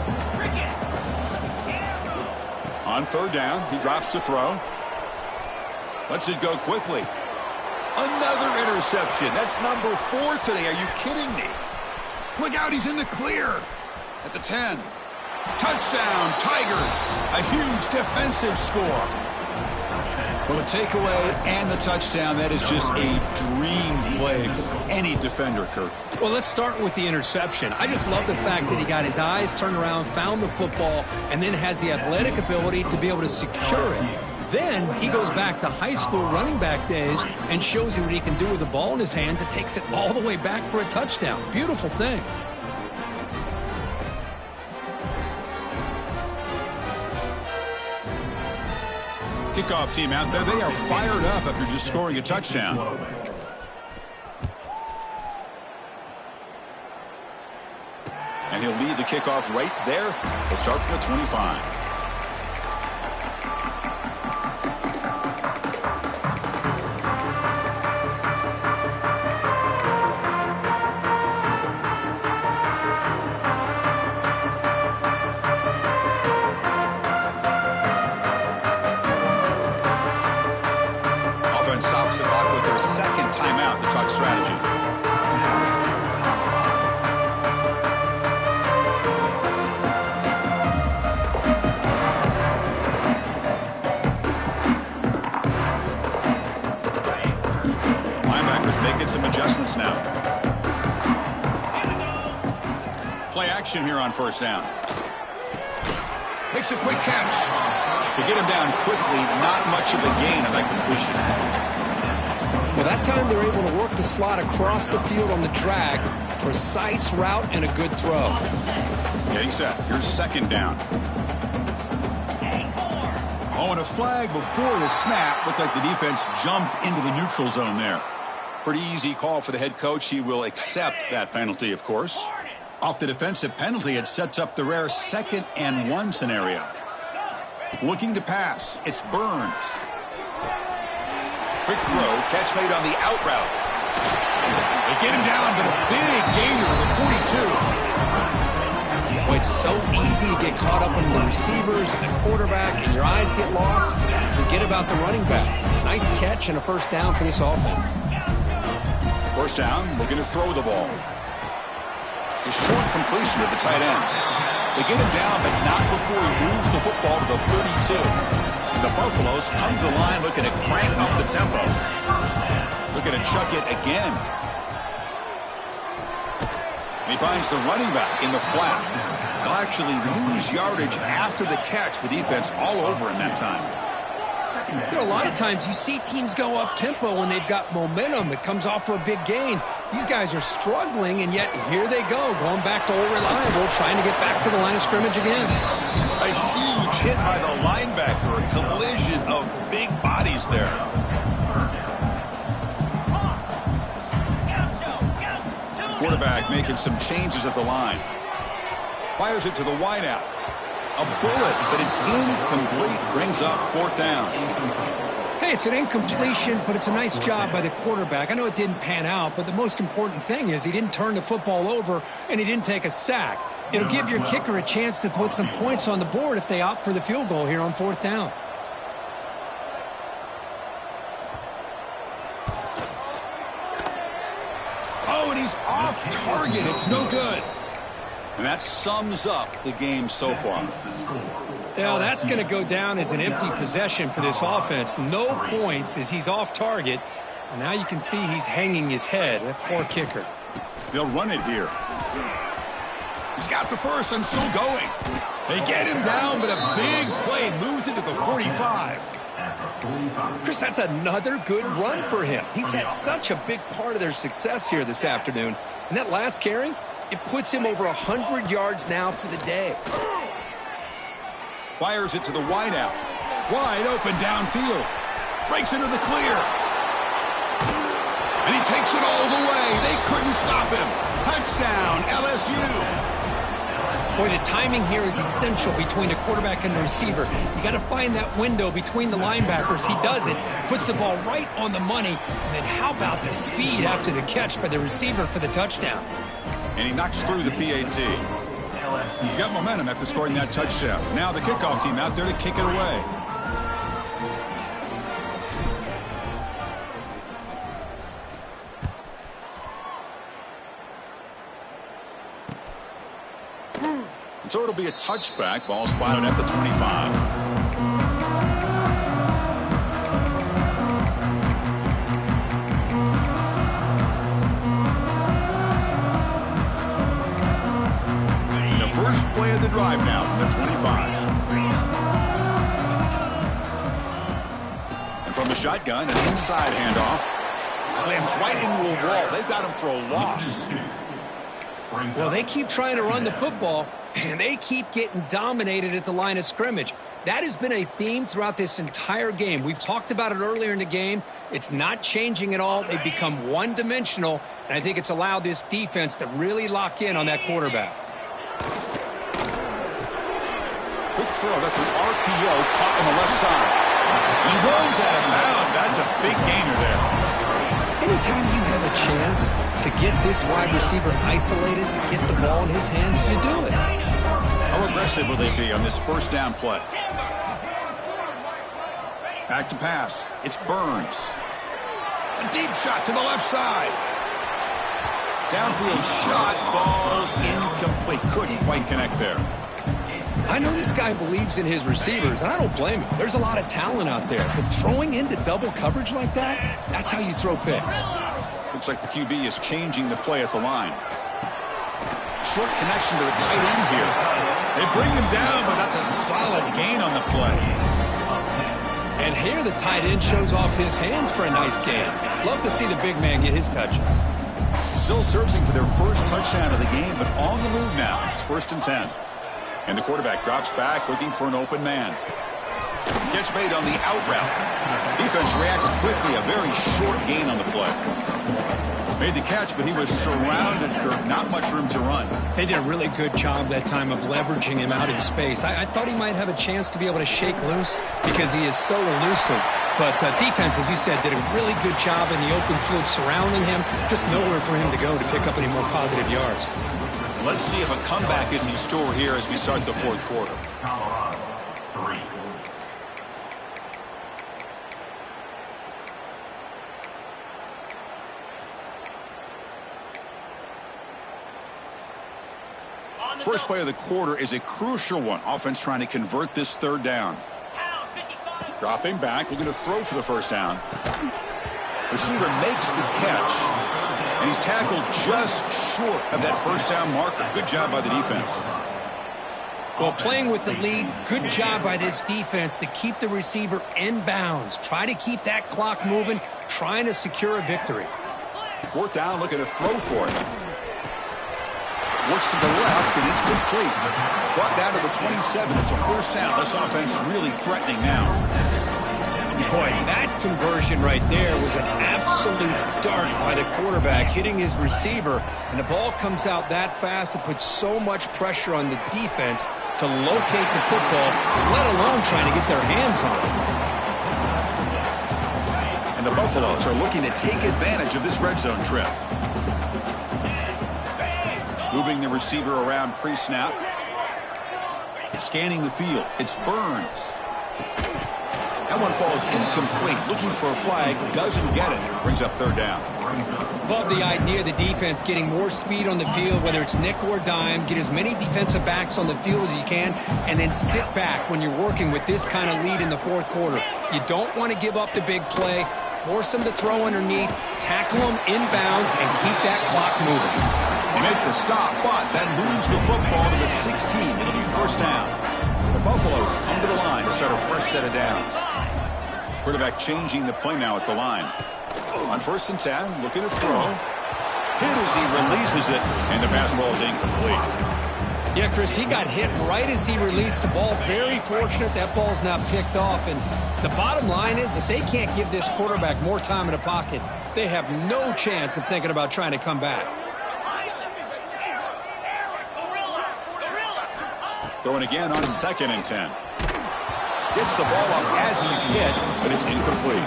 On 3rd down, he drops to throw. Lets it go quickly. Another interception. That's number 4 today. Are you kidding me? Look out, he's in the clear. At the 10. Touchdown, Tigers. A huge defensive score. Well, the takeaway and the touchdown, that is just a dream play for any defender, Kirk. Well, let's start with the interception. I just love the fact that he got his eyes turned around, found the football, and then has the athletic ability to be able to secure it. Then he goes back to high school running back days and shows you what he can do with the ball in his hands and takes it all the way back for a touchdown. Beautiful thing. Kickoff team out there, they are fired up after just scoring a touchdown. And he'll lead the kickoff right there. He'll start from the 25. Stops the clock with their 2nd timeout to talk strategy. making some adjustments now. Play action here on first down. Makes a quick catch. To get him down quickly, not much of a gain on that completion. Well, that time they're able to work the slot across the field on the drag. Precise route and a good throw. Getting set. Here's second down. Oh, and a flag before the snap. Looked like the defense jumped into the neutral zone there. Pretty easy call for the head coach. He will accept that penalty, of course. Off the defensive penalty, it sets up the rare 2nd and 1 scenario. Looking to pass. It's Burns. Quick throw. Catch made on the out route. They get him down to the big gainer of the 42. Well, it's so easy to get caught up in the receivers and the quarterback, and your eyes get lost. Forget about the running back. Nice catch and a first down for this offense. First down, looking to throw the ball. It's a short completion to the tight end. They get him down, but not before he moves the football to the 32. And the Buffaloes come to the line looking to crank up the tempo. Looking to chuck it again. And he finds the running back in the flat. They'll actually lose yardage after the catch. The defense all over him that time. You know, a lot of times you see teams go up-tempo when they've got momentum. It comes off for a big gain. These guys are struggling, and yet here they go, going back to old reliable, trying to get back to the line of scrimmage again. A huge hit by the linebacker, a collision of big bodies there. Quarterback making some changes at the line. Fires it to the wideout. A bullet, but it's incomplete. Brings up fourth down. Hey, it's an incompletion, but it's a nice job by the quarterback. I know it didn't pan out, but the most important thing is he didn't turn the football over and he didn't take a sack. It'll give your kicker a chance to put some points on the board if they opt for the field goal here on fourth down. Oh, and he's off target. It's no good. And that sums up the game so far. Now, that's going to go down as an empty possession for this offense. No points as he's off target. And now you can see he's hanging his head. That poor kicker. They'll run it here. He's got the first and still going. They get him down, but a big play moves it to the 45. Chris, that's another good run for him. He's had such a big part of their success here this afternoon. And that last carry, it puts him over 100 yards now for the day. Fires it to the wideout. Wide open downfield. Breaks into the clear. And he takes it all the way. They couldn't stop him. Touchdown, LSU. Boy, the timing here is essential between the quarterback and the receiver. You got to find that window between the linebackers. He does it, puts the ball right on the money. And then how about the speed after the catch by the receiver for the touchdown? And he knocks through the PAT. He got momentum after scoring that touchdown. Now the kickoff team out there to kick it away. And so it'll be a touchback. Ball spotted at the 25. First play of the drive now from the 25. And from the shotgun, an inside handoff. Slams right into a wall. They've got him for a loss. Well, they keep trying to run the football, and they keep getting dominated at the line of scrimmage. That has been a theme throughout this entire game. We've talked about it earlier in the game. It's not changing at all. They've become one-dimensional, and I think it's allowed this defense to really lock in on that quarterback. Quick throw. That's an RPO caught on the left side. He rolls out of bounds. That's a big gainer there. Anytime you have a chance to get this wide receiver isolated, to get the ball in his hands, you do it. How aggressive will they be on this first down play? Back to pass. It's Burns. A deep shot to the left side. Downfield shot falls incomplete. Couldn't quite connect there. I know this guy believes in his receivers, and I don't blame him. There's a lot of talent out there, but throwing into double coverage like that, that's how you throw picks. Looks like the QB is changing the play at the line. Short connection to the tight end here. They bring him down, but that's a solid gain on the play. And here the tight end shows off his hands for a nice gain. Love to see the big man get his touches. Still searching for their first touchdown of the game, but on the move now. It's 1st and 10. And the quarterback drops back looking for an open man. Catch made on the out route. Defense reacts quickly. A very short gain on the play. Made the catch, but he was surrounded for not much room to run. They did a really good job that time of leveraging him out in space. I thought he might have a chance to be able to shake loose because he is so elusive. But defense, as you said, did a really good job in the open field surrounding him. Just nowhere for him to go to pick up any more positive yards. Let's see if a comeback is in store here as we start the 4th quarter. Colorado, 3. First play of the quarter is a crucial one. Offense trying to convert this 3rd down. Dropping back, looking to throw for the 1st down. Receiver makes the catch, and he's tackled just short of that 1st down marker. Good job by the defense. Well, playing with the lead, good job by this defense to keep the receiver in bounds. Try to keep that clock moving, trying to secure a victory. 4th down, looking to throw for it. Looks to the left, and it's complete. Brought down to the 27. It's a 1st down. This offense really threatening now. Boy, that conversion right there was an absolute dart by the quarterback, hitting his receiver. And the ball comes out that fast. It puts so much pressure on the defense to locate the football, let alone trying to get their hands on it. And the Buffaloes are looking to take advantage of this red zone trip. Moving the receiver around pre-snap. Scanning the field. It's Burns. That one falls incomplete. Looking for a flag. Doesn't get it. Brings up 3rd down. Love the idea of the defense getting more speed on the field, whether it's nickel or dime. Get as many defensive backs on the field as you can, and then sit back when you're working with this kind of lead in the 4th quarter. You don't want to give up the big play. Force them to throw underneath. Tackle them inbounds and keep that clock moving. They make the stop, but then moves the football to the 16. It'll be 1st down. The Buffaloes come to the line to start a fresh set of downs. Quarterback changing the play now at the line. On 1st and 10, looking to throw. Hit as he releases it, and the pass ball is incomplete. Yeah, Chris, he got hit right as he released the ball. Very fortunate that ball's not picked off. And the bottom line is that they can't give this quarterback more time in the pocket. They have no chance of thinking about trying to come back. Throwing again on 2nd and 10. Gets the ball up as he's hit, but it's incomplete.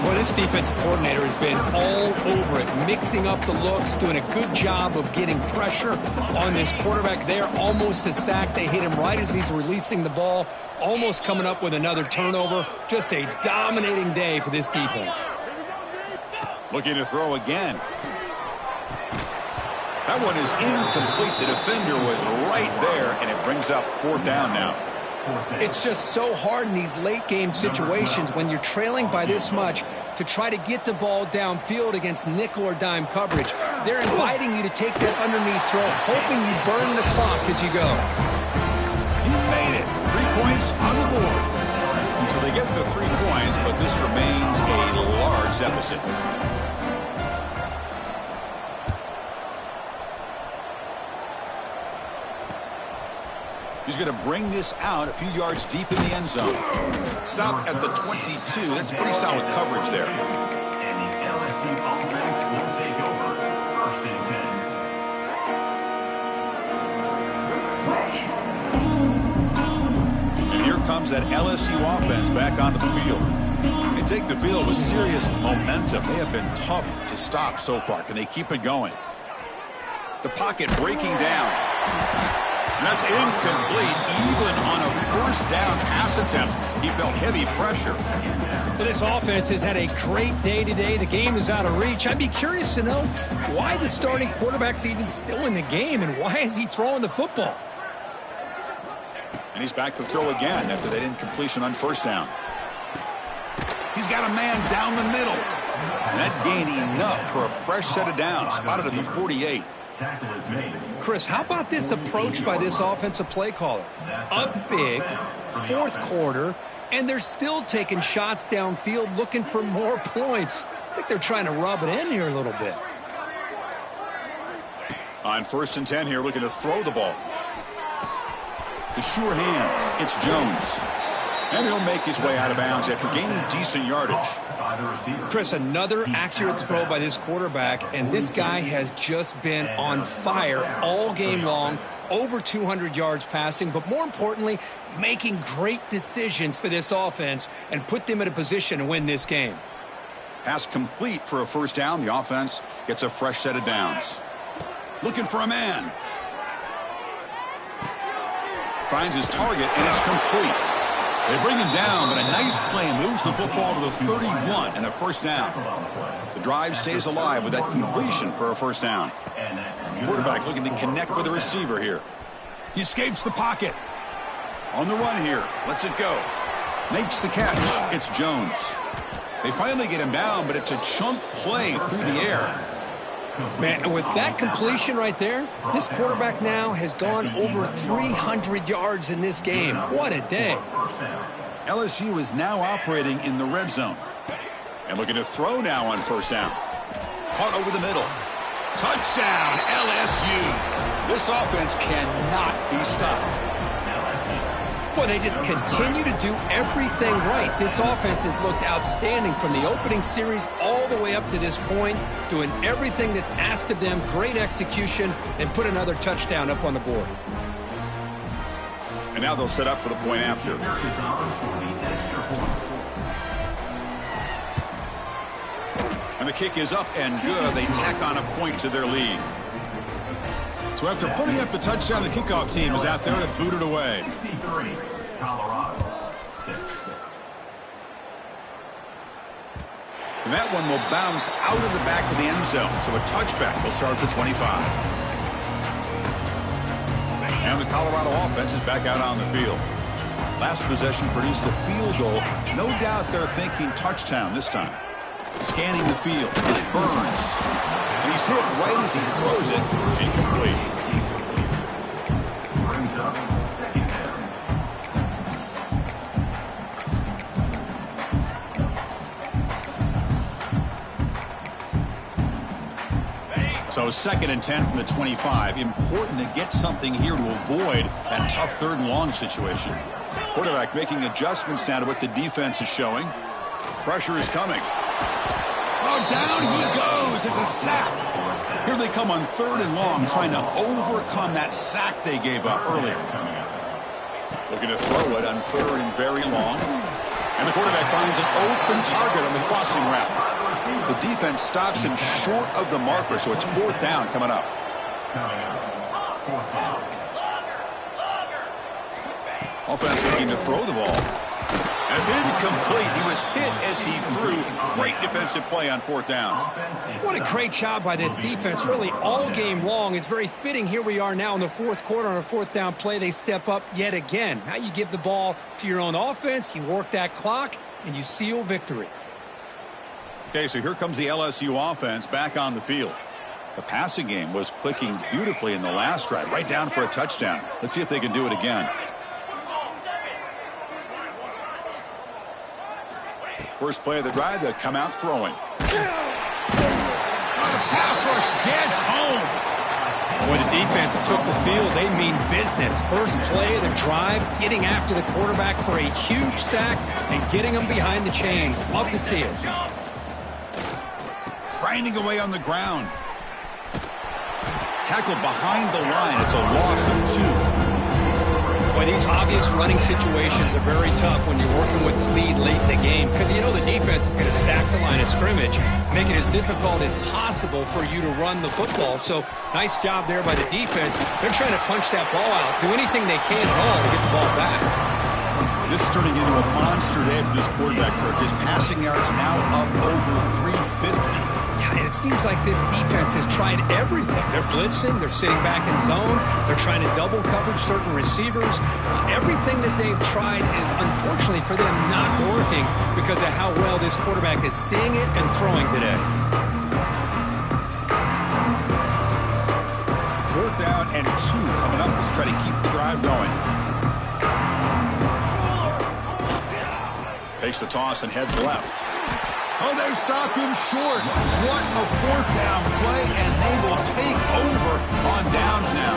Well, this defensive coordinator has been all over it, mixing up the looks, doing a good job of getting pressure on this quarterback there. Almost a sack. They hit him right as he's releasing the ball, almost coming up with another turnover. Just a dominating day for this defense. Looking to throw again. That one is incomplete. The defender was right there, and it brings up 4th down now. It's just so hard in these late-game situations when you're trailing by this much to try to get the ball downfield against nickel or dime coverage. They're inviting you to take that underneath throw, hoping you burn the clock as you go. You made it. 3 points on the board. Until they get the 3 points, but this remains a large deficit. He's going to bring this out a few yards deep in the end zone. Stop at the 22. That's pretty solid coverage there. And the LSU offense will take over 1st and 10. And here comes that LSU offense back onto the field. They take the field with serious momentum. They have been tough to stop so far. Can they keep it going? The pocket breaking down. And that's incomplete, even on a 1st down pass attempt. He felt heavy pressure. This offense has had a great day today. The game is out of reach. I'd be curious to know why the starting quarterback's even still in the game, and why is he throwing the football? And he's back to throw again after that incompletion on 1st down. He's got a man down the middle. And that gained enough for a fresh set of downs, spotted at the 48. Tackle is made. Chris, how about this approach by this offensive play caller? Up big, fourth quarter, and they're still taking shots downfield looking for more points. I think they're trying to rub it in here a little bit. On 1st and 10 here, looking to throw the ball. The sure hands. It's Jones. And he'll make his way out of bounds after gaining decent yardage. Chris, another accurate throw by this quarterback, and this guy has just been on fire all game long, over 200 yards passing, but more importantly, making great decisions for this offense and put them in a position to win this game. Pass complete for a first down. The offense gets a fresh set of downs. Looking for a man. Finds his target, and it's complete. They bring him down, but a nice play moves the football to the 31 and a first down. The drive stays alive with that completion for a first down. Quarterback looking to connect with the receiver here. He escapes the pocket. On the run here. Lets it go. Makes the catch. It's Jones. They finally get him down, but it's a chunk play through the air. Man, and with that completion right there, this quarterback now has gone over 300 yards in this game. What a day. LSU is now operating in the red zone. And looking to throw now on first down. Caught over the middle. Touchdown, LSU. This offense cannot be stopped. Boy, they just continue to do everything right. This offense has looked outstanding from the opening series all the way up to this point, doing everything that's asked of them, great execution, and put another touchdown up on the board. And now they'll set up for the point after. And the kick is up and good. They tack on a point to their lead. So after putting up the touchdown, the kickoff team is out there to boot it away. 63, Colorado 6. And that one will bounce out of the back of the end zone. So a touchback will start at the 25. And the Colorado offense is back out on the field. Last possession produced a field goal. No doubt they're thinking touchdown this time. Scanning the field. It's Burns. And he's hit right as he throws it. Incomplete. Brings up second down. So 2nd and 10 from the 25. Important to get something here to avoid that tough 3rd and long situation. Quarterback making adjustments now to what the defense is showing. Pressure is coming. Oh, down he goes. It's a sack. Here they come on 3rd and long, trying to overcome that sack they gave up earlier. Looking to throw it on 3rd and very long. And the quarterback finds an open target on the crossing route. The defense stops him short of the marker, so it's 4th down coming up. Offense looking to throw the ball. And it's incomplete. He was hit as he threw. Great defensive play on 4th down. What a great job by this defense, really all game long. It's very fitting. Here we are now in the 4th quarter on a 4th down play. They step up yet again. Now you give the ball to your own offense, you work that clock, and you seal victory. Okay, so here comes the LSU offense back on the field. The passing game was clicking beautifully in the last drive, right down for a touchdown. Let's see if they can do it again. First play of the drive, they'll come out throwing. The pass rush gets home. When the defense took the field, they mean business. First play of the drive, getting after the quarterback for a huge sack and getting him behind the chains. Love to see it. Grinding away on the ground. Tackled behind the line. It's a loss of 2. Boy, these obvious running situations are very tough when you're working with the lead late in the game because you know the defense is going to stack the line of scrimmage, make it as difficult as possible for you to run the football. So nice job there by the defense. They're trying to punch that ball out, do anything they can at all to get the ball back. This is turning into a monster day for this quarterback, Kirk. His passing yards now up over 350. Yeah, and It seems like this defense has tried everything. They're blitzing, they're sitting back in zone, they're trying to double coverage certain receivers. Everything that they've tried is, unfortunately for them, not working because of how well this quarterback is seeing it and throwing today. 4th down and 2 coming up as try to keep the drive going. Takes the toss and heads left. Oh, they stopped him short. What a 4th down play, and they will take over on downs now.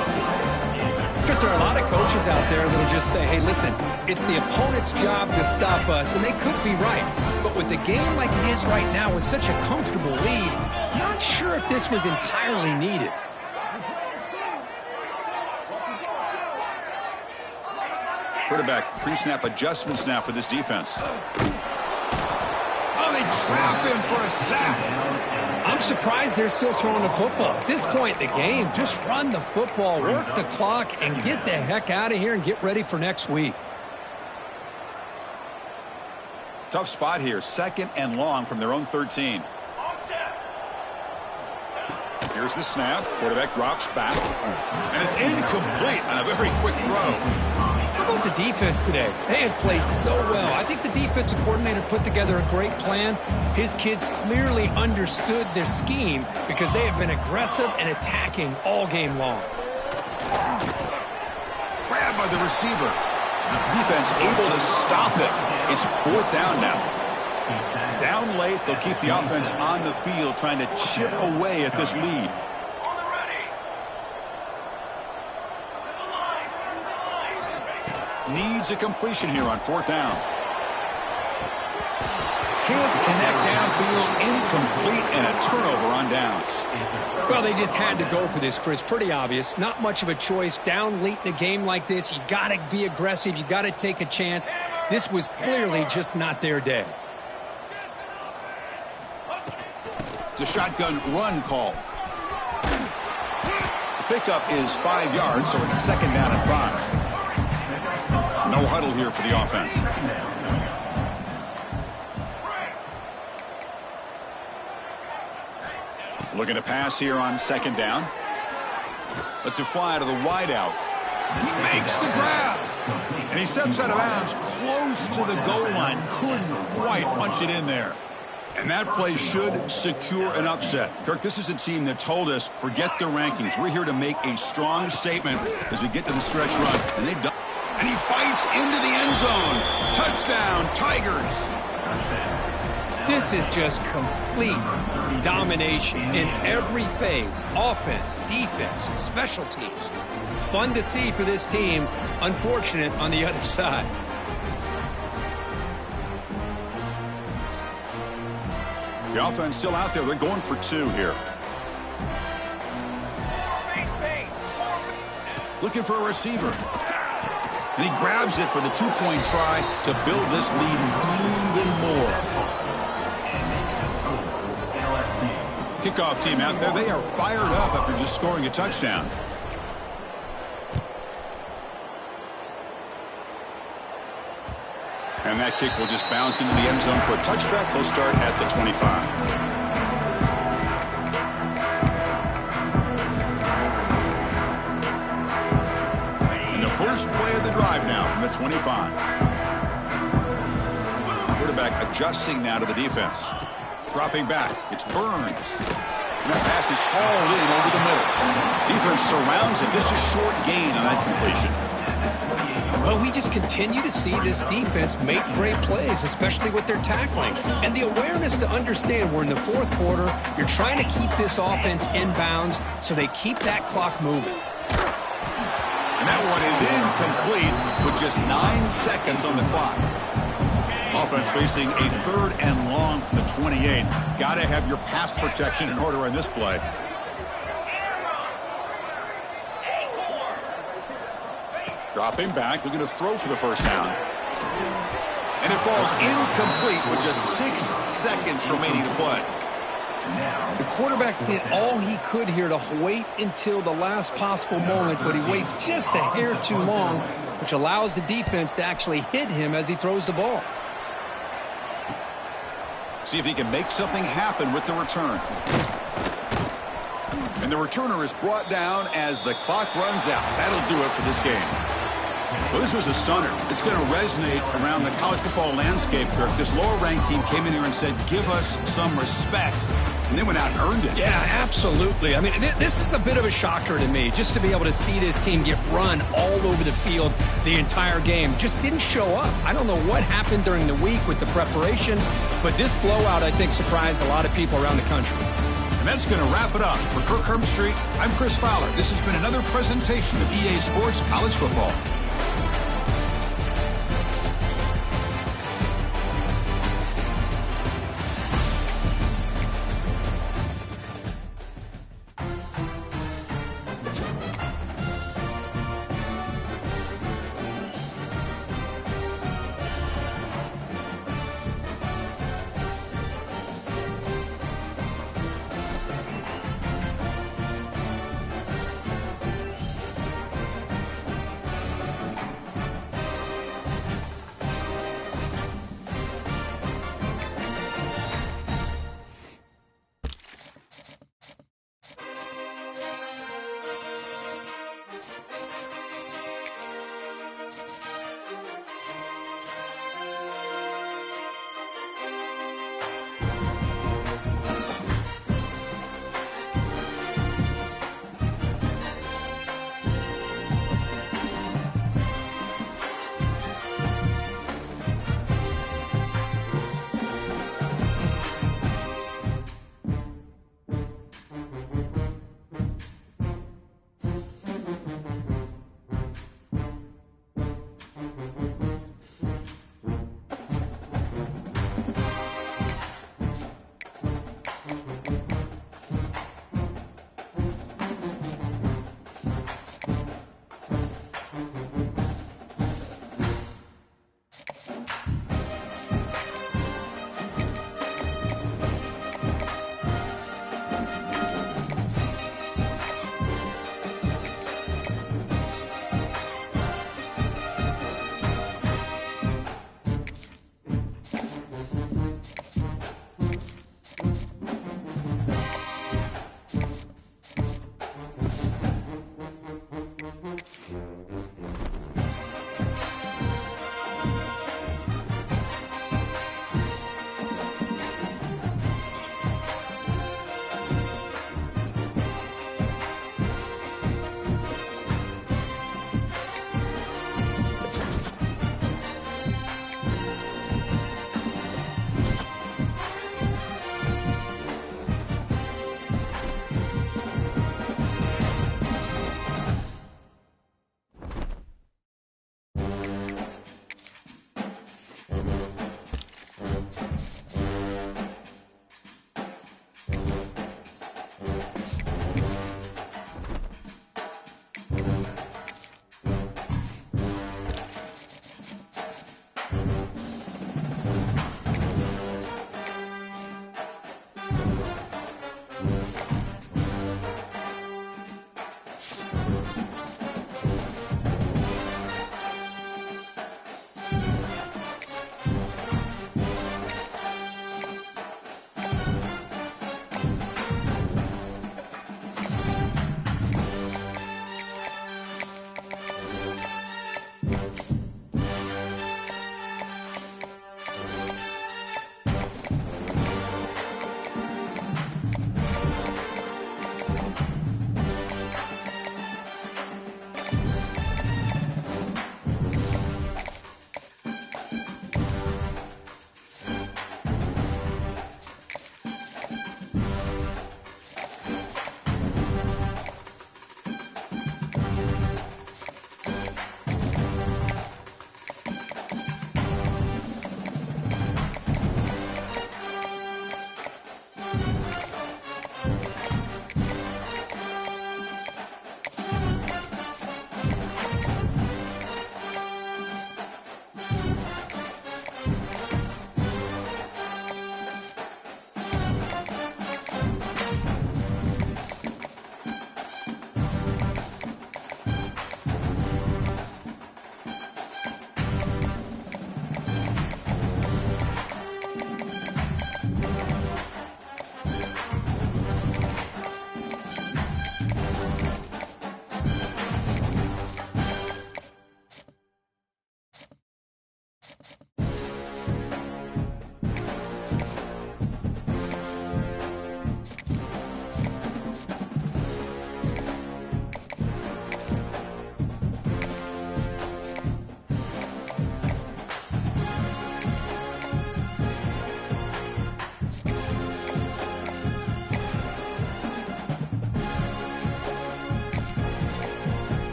Because there are a lot of coaches out there that will just say, hey, listen, it's the opponent's job to stop us, and they could be right. But with the game like it is right now with such a comfortable lead, not sure if this was entirely needed. Quarterback pre-snap adjustments now for this defense. Oh, they trap him for a sack. I'm surprised they're still throwing the football. At this point in the game, just run the football, work the clock, and get the heck out of here and get ready for next week. Tough spot here. 2nd and long from their own 13. Here's the snap. Quarterback drops back. And it's incomplete on a very quick throw. How about the defense today? They have played so well. I think the defensive coordinator put together a great plan. His kids clearly understood their scheme because they have been aggressive and attacking all game long. Grabbed by the receiver. The defense able to stop it. It's 4th down now. Down late, they'll keep the offense on the field trying to chip away at this lead. Needs a completion here on 4th down. Can't connect downfield, incomplete, and a turnover on downs. Well, they just had to go for this, Chris. Pretty obvious. Not much of a choice. Down late in a game like this, you got to be aggressive. You got to take a chance. This was clearly just not their day. It's a shotgun run call. The pickup is 5 yards, so it's 2nd down and 5. No huddle here for the offense. Looking to pass here on 2nd down. Lets it fly to the wideout. He makes the grab. And he steps out of bounds close to the goal line. Couldn't quite punch it in there. And that play should secure an upset. Kirk, this is a team that told us, forget the rankings. We're here to make a strong statement as we get to the stretch run. And they've done. And he fights into the end zone. Touchdown, Tigers. This is just complete domination in every phase. Offense, defense, special teams. Fun to see for this team. Unfortunate on the other side. The offense still out there. They're going for 2 here. Looking for a receiver. And he grabs it for the 2-point try to build this lead even more. Kickoff team out there. They are fired up after just scoring a touchdown. And that kick will just bounce into the end zone for a touchback. They'll start at the 25. First play of the drive now from the 25. Quarterback adjusting now to the defense. Dropping back. It's Burns. And that pass is hauled in over the middle. Defense surrounds him. Just a short gain on that completion. Well, we just continue to see this defense make great plays, especially with their tackling. And the awareness to understand we're in the 4th quarter. You're trying to keep this offense in bounds so they keep that clock moving. And that one is incomplete with just 9 seconds on the clock. Offense facing a 3rd and long from the 28. Got to have your pass protection in order on this play. Dropping back, looking to throw for the 1st down. And it falls incomplete with just 6 seconds remaining to play. The quarterback did all he could here to wait until the last possible moment, but he waits just a hair too long, which allows the defense to actually hit him as he throws the ball. See if he can make something happen with the return. And the returner is brought down as the clock runs out. That'll do it for this game. Well, this was a stunner. It's going to resonate around the college football landscape, Kirk. This lower-ranked team came in here and said, give us some respect. And they went out and earned it. Yeah, absolutely. I mean, this is a bit of a shocker to me, just to be able to see this team get run all over the field the entire game. Just didn't show up. I don't know what happened during the week with the preparation, but this blowout, I think, surprised a lot of people around the country. And that's going to wrap it up. For Kirk Herbstreit, I'm Chris Fowler. This has been another presentation of EA Sports College Football.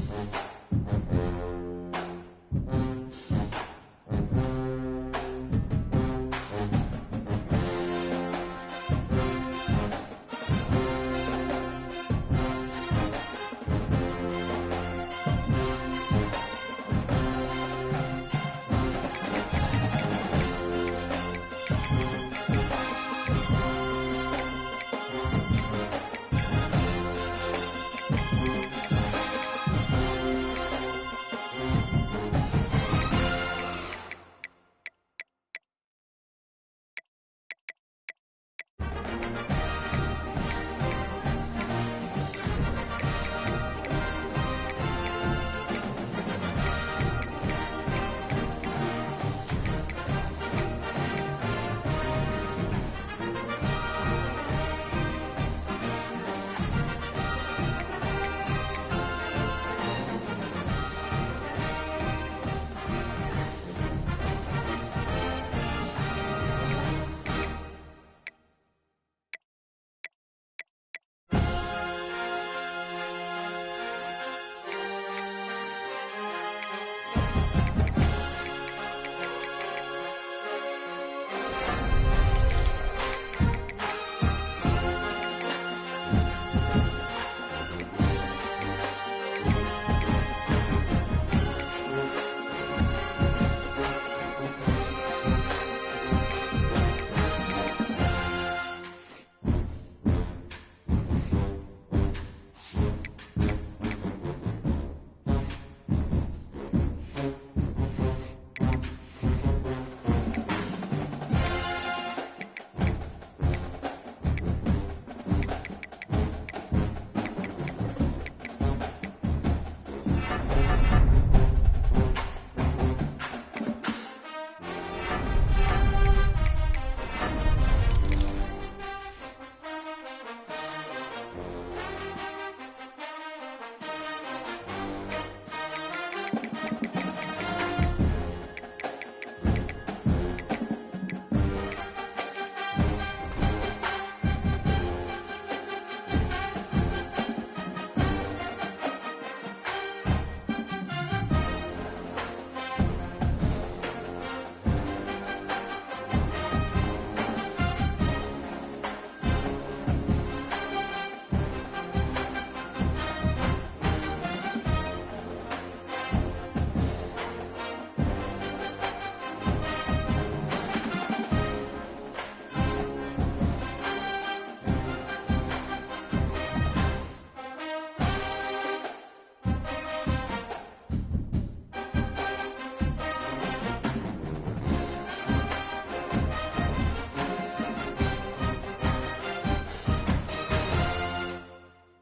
Bye.